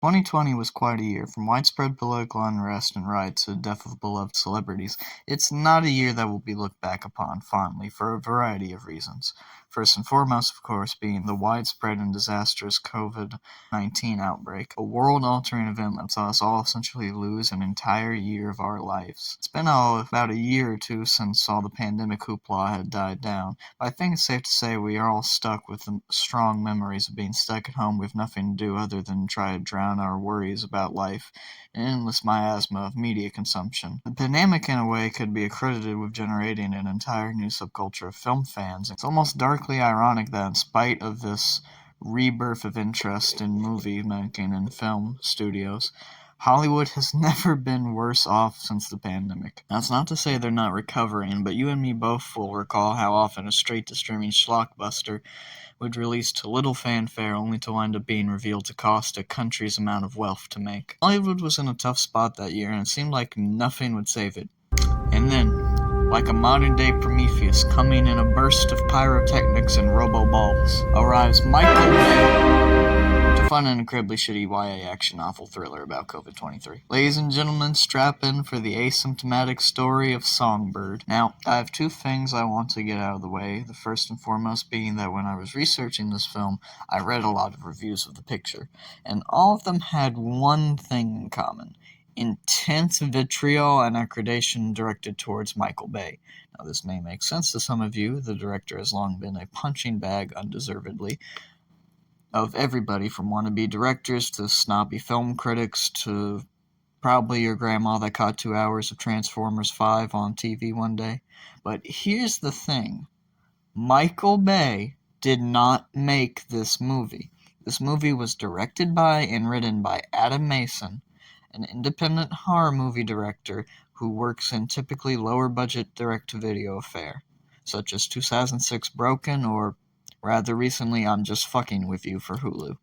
2020 was quite a year. From widespread political unrest and riots to the death of beloved celebrities, it's not a year that will be looked back upon fondly for a variety of reasons. First and foremost, of course, being the widespread and disastrous COVID-19 outbreak, a world-altering event that saw us all essentially lose an entire year of our lives. It's been about a year or two since all the pandemic hoopla had died down, but I think it's safe to say we are all stuck with the strong memories of being stuck at home with nothing to do other than try to drown our worries about life in an endless miasma of media consumption. The pandemic, in a way, could be accredited with generating an entire new subculture of film fans. It's almost darkly ironic that in spite of this rebirth of interest in movie making and film studios, Hollywood has never been worse off since the pandemic. That's not to say they're not recovering, but you and me both will recall how often a straight-to-streaming schlockbuster would release to little fanfare only to wind up being revealed to cost a country's amount of wealth to make. Hollywood was in a tough spot that year, and it seemed like nothing would save it. And then, like a modern-day Prometheus coming in a burst of pyrotechnics and robo-balls, arrives Micheal Bay to fund an incredibly shitty YA action novel thriller about COVID-23. Ladies and gentlemen, strap in for the asymptomatic story of Songbird. Now, I have two things I want to get out of the way. The first and foremost being that when I was researching this film, I read a lot of reviews of the picture, and all of them had one thing in common: intense vitriol and accredation directed towards Micheal Bay. Now, this may make sense to some of you. The director has long been a punching bag, undeservedly, of everybody from wannabe directors to snobby film critics to probably your grandma that caught 2 hours of Transformers 5 on TV one day. But here's the thing. Micheal Bay did not make this movie. This movie was directed by and written by Adam Mason, an independent horror movie director who works in typically lower-budget direct-to-video fare, such as 2006 Broken or, rather recently, I'm Just Fucking With You for Hulu.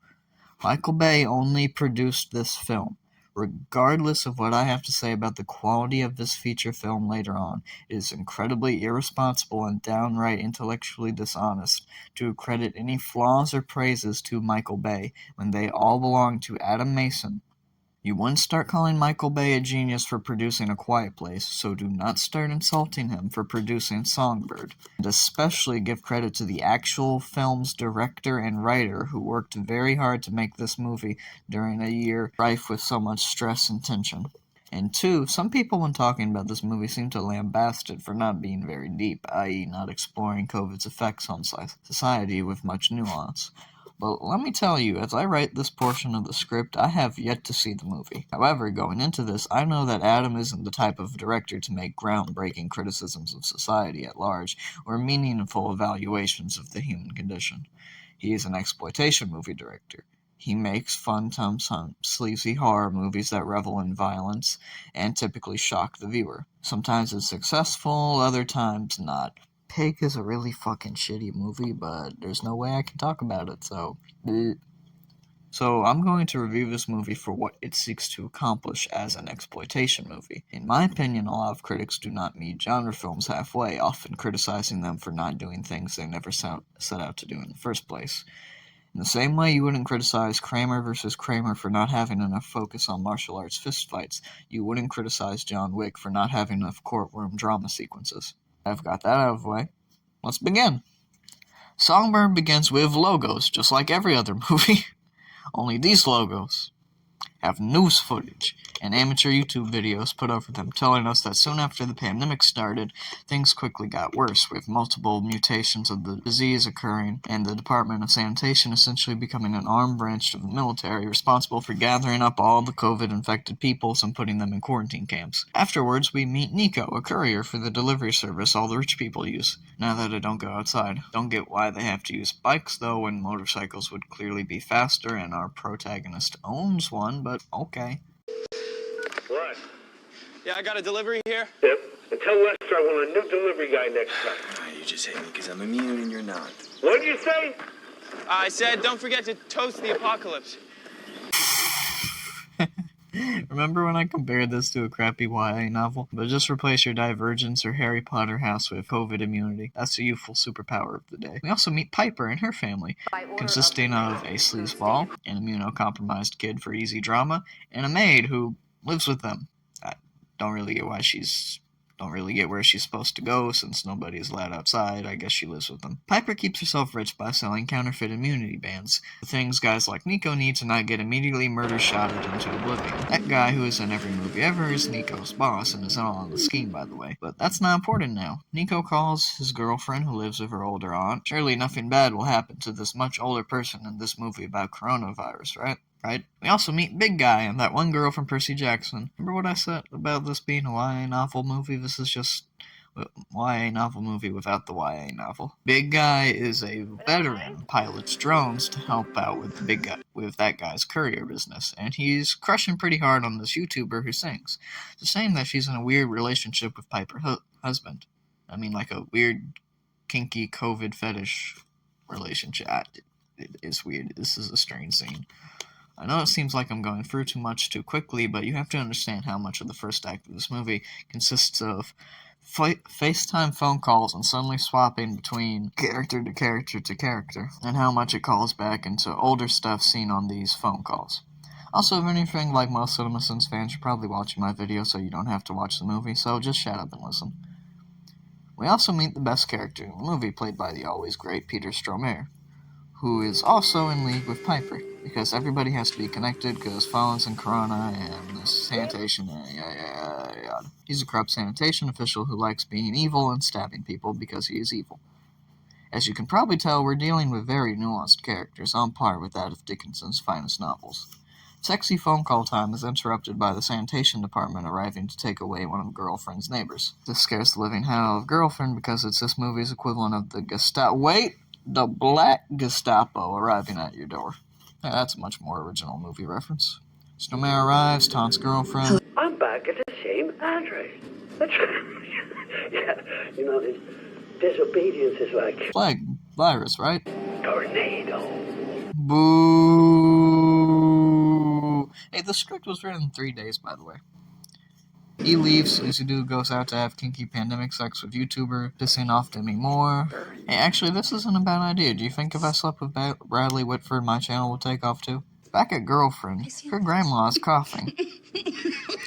Micheal Bay only produced this film. Regardless of what I have to say about the quality of this feature film later on, it is incredibly irresponsible and downright intellectually dishonest to accredit any flaws or praises to Micheal Bay when they all belong to Adam Mason. You wouldn't start calling Micheal Bay a genius for producing A Quiet Place, so do not start insulting him for producing Songbird. And especially give credit to the actual film's director and writer who worked very hard to make this movie during a year rife with so much stress and tension. And two, some people when talking about this movie seem to lambast it for not being very deep, i.e. not exploring COVID's effects on society with much nuance. But let me tell you, as I write this portion of the script, I have yet to see the movie. However, going into this, I know that Adam isn't the type of director to make groundbreaking criticisms of society at large, or meaningful evaluations of the human condition. He is an exploitation movie director. He makes fun, sleazy horror movies that revel in violence, and typically shock the viewer. Sometimes it's successful, other times not. Pig is a really fucking shitty movie, but there's no way I can talk about it, so I'm going to review this movie for what it seeks to accomplish as an exploitation movie. In my opinion, a lot of critics do not meet genre films halfway, often criticizing them for not doing things they never set out to do in the first place. In the same way you wouldn't criticize Kramer vs. Kramer for not having enough focus on martial arts fistfights, you wouldn't criticize John Wick for not having enough courtroom drama sequences. I've got that out of the way. Let's begin. Songbird begins with logos, just like every other movie. Only these logos have news footage and amateur YouTube videos put over them telling us that soon after the pandemic started, things quickly got worse, with multiple mutations of the disease occurring and the Department of Sanitation essentially becoming an armed branch of the military responsible for gathering up all the COVID-infected peoples and putting them in quarantine camps. Afterwards, we meet Nico, a courier for the delivery service all the rich people use. Now that I don't go outside. Don't get why they have to use bikes, though, when motorcycles would clearly be faster and our protagonist owns one, but okay. What? Yeah, I got a delivery here. Yep. And tell Lester I want a new delivery guy next time. You just hate me because I'm immune and you're not. What did you say? I said don't forget to toast the apocalypse. Remember when I compared this to a crappy YA novel? But just replace your Divergence or Harry Potter house with COVID immunity. That's the youthful superpower of the day. We also meet Piper and her family, consisting of a sleazeball, an immunocompromised kid for easy drama, and a maid who lives with them. I don't really get where she's supposed to go since nobody is allowed outside. I guess she lives with them. Piper keeps herself rich by selling counterfeit immunity bands, the things guys like Nico need to not get immediately murder-shotted into oblivion. That guy who is in every movie ever is Nico's boss and is all on the scheme, by the way. But that's not important now. Nico calls his girlfriend who lives with her older aunt. Surely nothing bad will happen to this much older person in this movie about coronavirus, right? We also meet Big Guy and that one girl from Percy Jackson. Remember what I said about this being a YA novel movie? This is just a YA novel movie without the YA novel. Big Guy is a veteran, pilots drones to help out with that guy's courier business, and he's crushing pretty hard on this YouTuber who sings. It's a shame that she's in a weird relationship with Piper's husband. I mean, like a weird, kinky COVID fetish relationship. It is weird. This is a strange scene. I know it seems like I'm going through too much too quickly, but you have to understand how much of the first act of this movie consists of FaceTime phone calls and suddenly swapping between character to character to character, and how much it calls back into older stuff seen on these phone calls. Also, if anything, like most CinemaSins fans, you're probably watching my video so you don't have to watch the movie, so just shut up and listen. We also meet the best character in the movie, played by the always great Peter Stormare, who is also in league with Piper, because everybody has to be connected because phones and corona and the sanitation and yada. He's a corrupt sanitation official who likes being evil and stabbing people because he is evil. As you can probably tell, we're dealing with very nuanced characters, on par with that of Dickinson's finest novels. Sexy phone call time is interrupted by the sanitation department arriving to take away one of girlfriend's neighbors. This scares the living hell out of girlfriend because it's this movie's equivalent of the Black Gestapo arriving at your door. Yeah, that's a much more original movie reference. Stormare arrives, taunts girlfriend. I'm back at the same address. That's yeah, you know, this disobedience is like Plague virus, right? tornado. Boo! Hey, the script was written in 3 days, by the way. He leaves, Sleazy Dude goes out to have kinky pandemic sex with YouTuber, pissing off Demi Moore. Hey, actually, this isn't a bad idea. Do you think if I slept with Bradley Whitford, my channel would take off too? Back at Girlfriend, her grandma is coughing.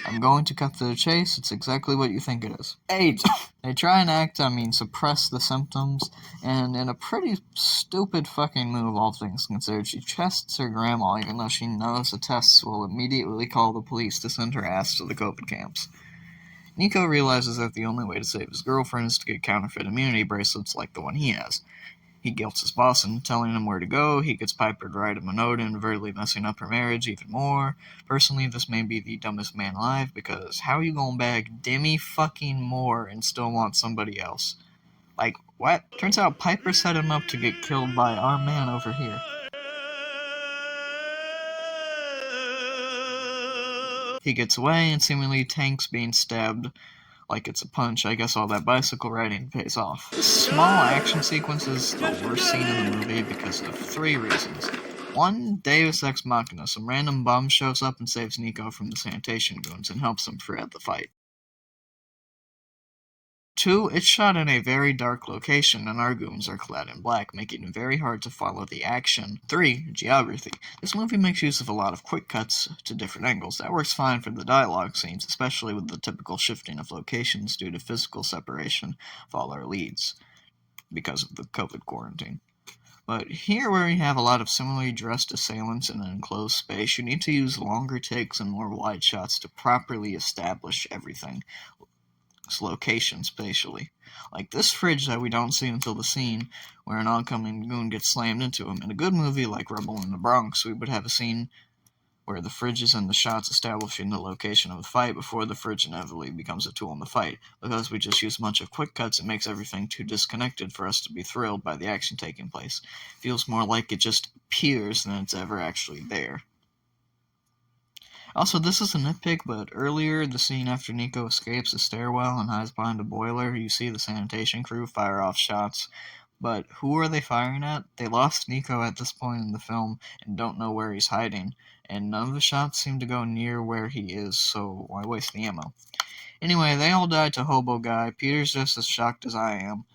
I'm going to cut to the chase, it's exactly what you think it is. AIDS! They try and suppress the symptoms, and in a pretty stupid fucking move, all things considered, she tests her grandma even though she knows the tests will immediately call the police to send her ass to the COVID camps. Nico realizes that the only way to save his girlfriend is to get counterfeit immunity bracelets like the one he has. He guilts his boss into telling him where to go, he gets Piper to write him a note, inadvertently messing up her marriage even more. Personally, this may be the dumbest man alive, because how are you gonna bag Demi fucking Moore and still want somebody else? Like, what? Turns out Piper set him up to get killed by our man over here. He gets away and seemingly tanks being stabbed like it's a punch. I guess all that bicycle riding pays off. This small action sequence is the worst scene in the movie because of 3 reasons. 1, Deus Ex Machina. Some random bum shows up and saves Nico from the sanitation goons and helps him throughout the fight. 2, it's shot in a very dark location and our goons are clad in black, making it very hard to follow the action. 3, geography. This movie makes use of a lot of quick cuts to different angles. That works fine for the dialogue scenes, especially with the typical shifting of locations due to physical separation of all our leads because of the COVID quarantine. But here, where we have a lot of similarly dressed assailants in an enclosed space, you need to use longer takes and more wide shots to properly establish everything. Location spatially. Like this fridge that we don't see until the scene where an oncoming goon gets slammed into him. In a good movie like Rebel in the Bronx, we would have a scene where the fridge is in the shots establishing the location of the fight before the fridge inevitably becomes a tool in the fight. Because we just use a bunch of quick cuts, it makes everything too disconnected for us to be thrilled by the action taking place. It feels more like it just appears than it's ever actually there. Also, this is a nitpick, but earlier, the scene after Nico escapes the stairwell and hides behind a boiler, you see the sanitation crew fire off shots But who are they firing at? They lost Nico at this point in the film and don't know where he's hiding, and none of the shots seem to go near where he is, so why waste the ammo? Anyway, they all died to Hobo Guy. Peter's just as shocked as I am.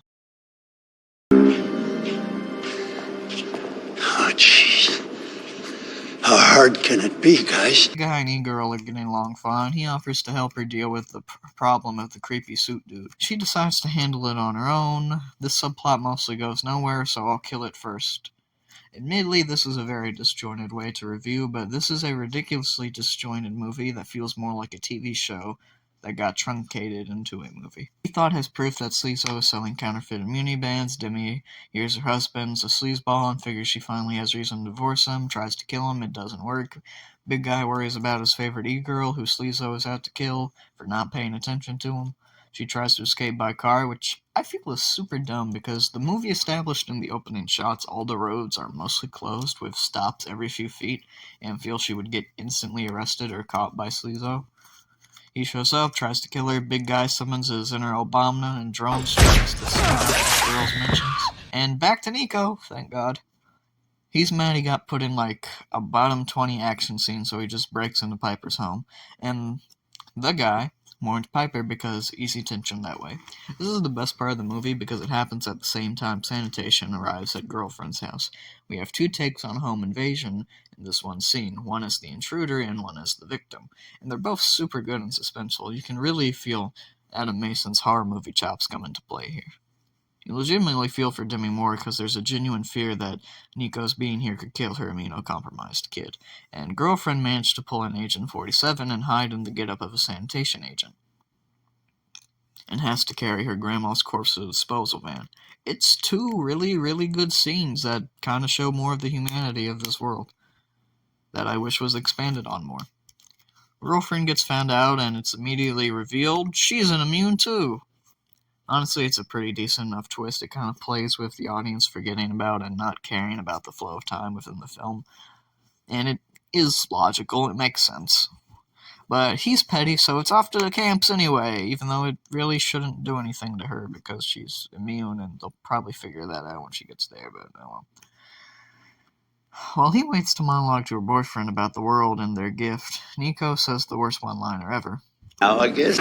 Oh, jeez. How hard can it be, guys? The guy and E-Girl are getting along fine. He offers to help her deal with the problem of the creepy suit dude. She decides to handle it on her own. This subplot mostly goes nowhere, so I'll kill it first. Admittedly, this is a very disjointed way to review, but this is a ridiculously disjointed movie that feels more like a TV show that got truncated into a movie. He thought his proof that C0VID is selling counterfeit immunity bands. Demi hears her husband's a sleazeball and figures she finally has reason to divorce him, tries to kill him, it doesn't work. Big guy worries about his favorite E-Girl, who C0VID is out to kill for not paying attention to him. She tries to escape by car, which I feel is super dumb because the movie established in the opening shots all the roads are mostly closed with stops every few feet, and feels she would get instantly arrested or caught by C0VID. He shows up, tries to kill her. Big guy summons his inner Obama and drone strikes to stop girls' mentions. And back to Nico, thank God. He's mad he got put in like a bottom 20 action scene, so he just breaks into Piper's home. And the guy warned Piper because easy tension that way. This is the best part of the movie because it happens at the same time sanitation arrives at girlfriend's house. We have two takes on home invasion in this one scene. One is the intruder and one is the victim. And they're both super good and suspenseful. You can really feel Adam Mason's horror movie chops come into play here. You legitimately feel for Demi Moore because there's a genuine fear that Nico's being here could kill her immunocompromised kid, and girlfriend managed to pull an Agent 47 and hide in the getup of a sanitation agent, and has to carry her grandma's corpse to the disposal van. It's two really, really good scenes that kind of show more of the humanity of this world that I wish was expanded on more. Girlfriend gets found out and it's immediately revealed she's an immune too. Honestly, it's a pretty decent enough twist. It kind of plays with the audience forgetting about and not caring about the flow of time within the film. And it is logical, it makes sense. But he's petty, so it's off to the camps anyway, even though it really shouldn't do anything to her because she's immune, and they'll probably figure that out when she gets there, but oh well. While he waits to monologue to her boyfriend about the world and their gift, Nico says the worst one-liner ever. Now, I guess.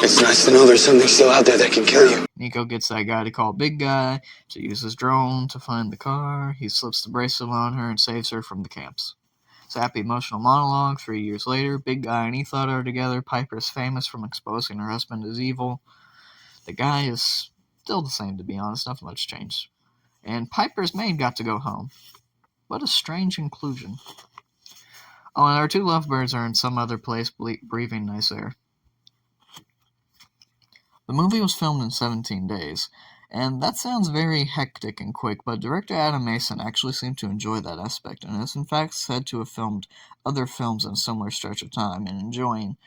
It's nice to know there's something still out there that can kill you. Nico gets that guy to call Big Guy to use his drone to find the car. He slips the bracelet on her and saves her from the camps. Sappy emotional monologue. 3 years later, Big Guy and Ethod are together. Piper is famous from exposing her husband as evil. The guy is still the same, to be honest. Nothing much changed. And Piper's maid got to go home. What a strange inclusion. Oh, and our two lovebirds are in some other place breathing nice air. The movie was filmed in 17 days, and that sounds very hectic and quick, but director Adam Mason actually seemed to enjoy that aspect, and is in fact said to have filmed other films in a similar stretch of time and enjoying.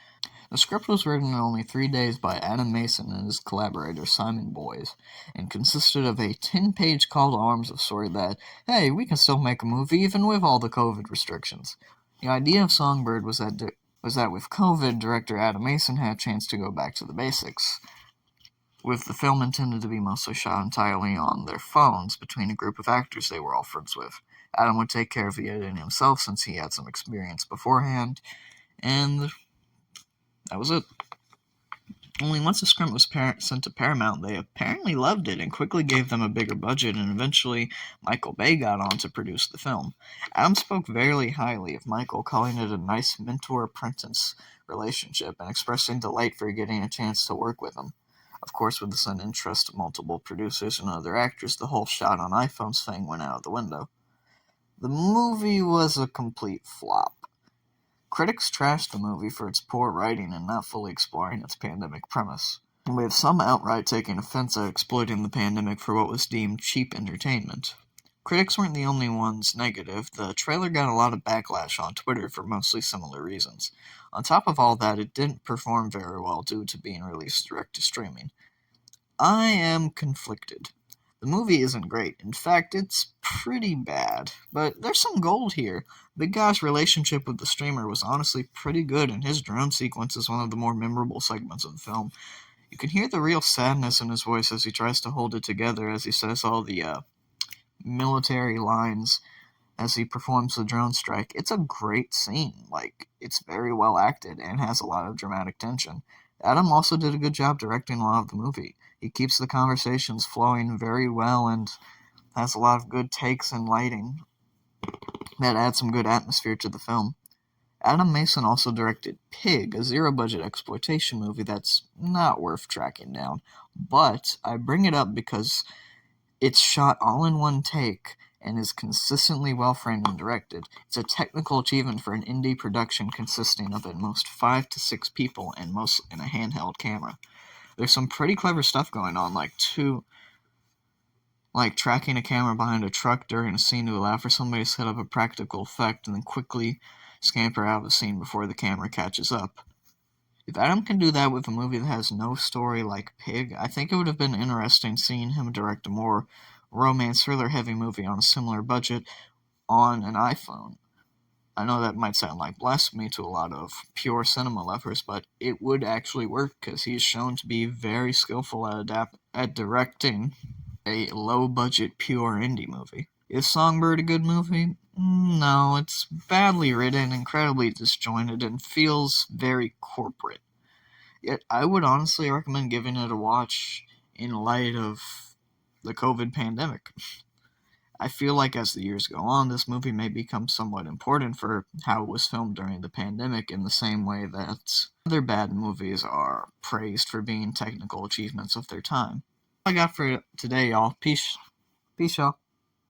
The script was written in only 3 days by Adam Mason and his collaborator Simon Boyes, and consisted of a 10-page call to arms of story that, hey, we can still make a movie even with all the COVID restrictions. The idea of Songbird was that with COVID, director Adam Mason had a chance to go back to the basics, with the film intended to be mostly shot entirely on their phones between a group of actors they were all friends with. Adam would take care of the editing himself since he had some experience beforehand, and that was it. Only once the script was sent to Paramount, they apparently loved it and quickly gave them a bigger budget, and eventually Micheal Bay got on to produce the film. Adam spoke very highly of Michael, calling it a nice mentor-apprentice relationship and expressing delight for getting a chance to work with him. Of course, with the sudden interest of multiple producers and other actors, the whole shot on iPhones thing went out the window. The movie was a complete flop. Critics trashed the movie for its poor writing and not fully exploring its pandemic premise, with some outright taking offense at exploiting the pandemic for what was deemed cheap entertainment. Critics weren't the only ones negative. The trailer got a lot of backlash on Twitter for mostly similar reasons. On top of all that, it didn't perform very well due to being released direct to streaming. I am conflicted. The movie isn't great. In fact, it's pretty bad. But there's some gold here. Big Guy's relationship with the streamer was honestly pretty good, and his drone sequence is one of the more memorable segments of the film. You can hear the real sadness in his voice as he tries to hold it together as he says all the military lines as he performs the drone strike. It's a great scene. Like, it's very well acted and has a lot of dramatic tension. Adam also did a good job directing a lot of the movie. He keeps the conversations flowing very well and has a lot of good takes and lighting that add some good atmosphere to the film. Adam Mason also directed Pig, a zero-budget exploitation movie that's not worth tracking down. But I bring it up because it's shot all in one take and is consistently well-framed and directed. It's a technical achievement for an indie production consisting of at most 5 to 6 people and most in a handheld camera. There's some pretty clever stuff going on, like tracking a camera behind a truck during a scene to allow for somebody to set up a practical effect and then quickly scamper out of the scene before the camera catches up. If Adam can do that with a movie that has no story like Pig, I think it would have been interesting seeing him direct a more romance thriller-heavy movie on a similar budget on an iPhone. I know that might sound like blasphemy to a lot of pure cinema lovers, but it would actually work because he's shown to be very skillful at directing a low-budget pure indie movie. Is Songbird a good movie? No, it's badly written, incredibly disjointed, and feels very corporate. Yet I would honestly recommend giving it a watch in light of the COVID pandemic. I feel like as the years go on, this movie may become somewhat important for how it was filmed during the pandemic in the same way that other bad movies are praised for being technical achievements of their time. All I got for today, y'all. Peace, y'all.